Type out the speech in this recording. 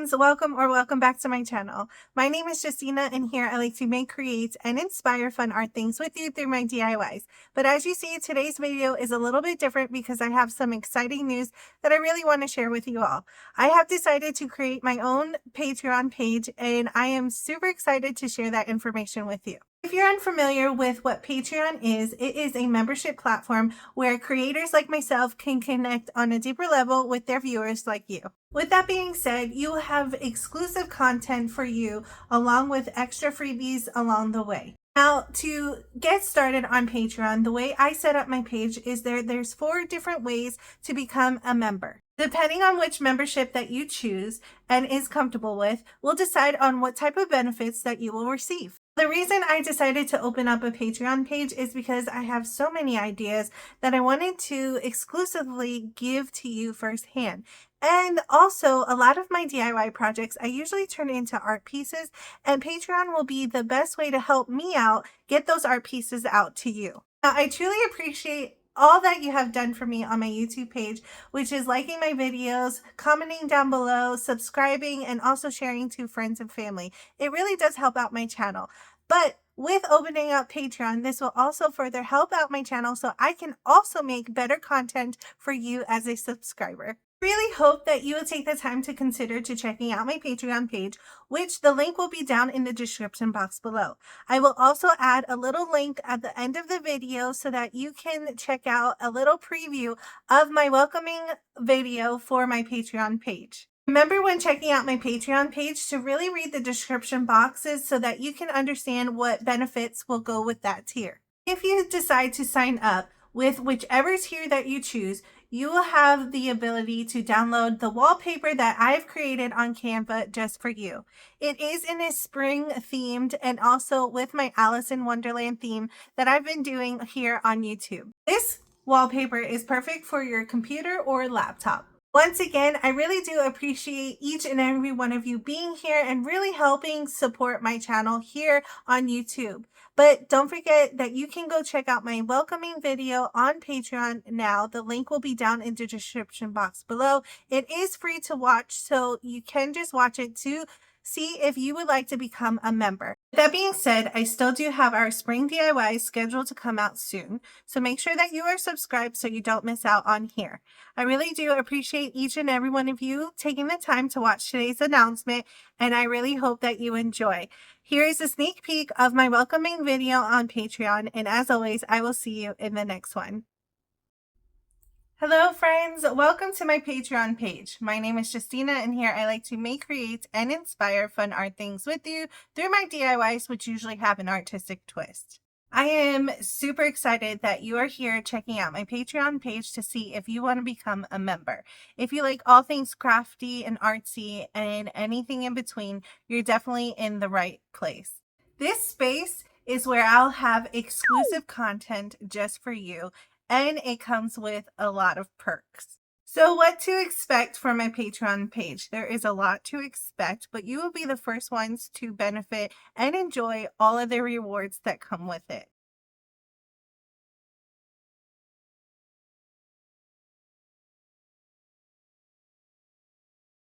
friends, welcome back to my channel. My name is Justina, and here I like to make, create, and inspire fun art things with you through my DIYs. But as you see, today's video is a little bit different because I have some exciting news that I really want to share with you all. I have decided to create my own Patreon page, and I am super excited to share that information with you. If you're unfamiliar with what Patreon is, it is a membership platform where creators like myself can connect on a deeper level with their viewers like you. With that being said, you will have exclusive content for you along with extra freebies along the way. Now, to get started on Patreon, the way I set up my page is there's 4 different ways to become a member. Depending on which membership that you choose and is comfortable with, will decide on what type of benefits that you will receive. The reason I decided to open up a Patreon page is because I have so many ideas that I wanted to exclusively give to you firsthand. And also, a lot of my DIY projects I usually turn into art pieces, and Patreon will be the best way to help me out get those art pieces out to you. Now, I truly appreciate all that you have done for me on my YouTube page, which is liking my videos, commenting down below, subscribing, and also sharing to friends and family. It really does help out my channel. But with opening up Patreon, this will also further help out my channel so I can also make better content for you as a subscriber. Really hope that you will take the time to consider checking out my Patreon page, which the link will be down in the description box below. I will also add a little link at the end of the video so that you can check out a little preview of my welcoming video for my Patreon page. Remember when checking out my Patreon page to really read the description boxes so that you can understand what benefits will go with that tier. If you decide to sign up with whichever tier that you choose, you will have the ability to download the wallpaper that I've created on Canva just for you. It is in a spring themed and also with my Alice in Wonderland theme that I've been doing here on YouTube. This wallpaper is perfect for your computer or laptop. Once again, I really do appreciate each and every one of you being here and really helping support my channel here on YouTube. But don't forget that you can go check out my welcoming video on Patreon now. The link will be down in the description box below. It is free to watch, so you can just watch it to see if you would like to become a member. That being said, I still do have our spring DIY scheduled to come out soon, so make sure that you are subscribed so you don't miss out on here. I really do appreciate each and every one of you taking the time to watch today's announcement, and I really hope that you enjoy. Here is a sneak peek of my welcoming video on Patreon, and as always, I will see you in the next one. Hello friends, welcome to my Patreon page. My name is Justina, and here I like to make, create, and inspire fun art things with you through my DIYs, which usually have an artistic twist. I am super excited that you are here checking out my Patreon page to see if you want to become a member. If you like all things crafty and artsy and anything in between, you're definitely in the right place. This space is where I'll have exclusive content just for you, and it comes with a lot of perks. So what to expect from my Patreon page? There is a lot to expect, but you will be the first ones to benefit and enjoy all of the rewards that come with it.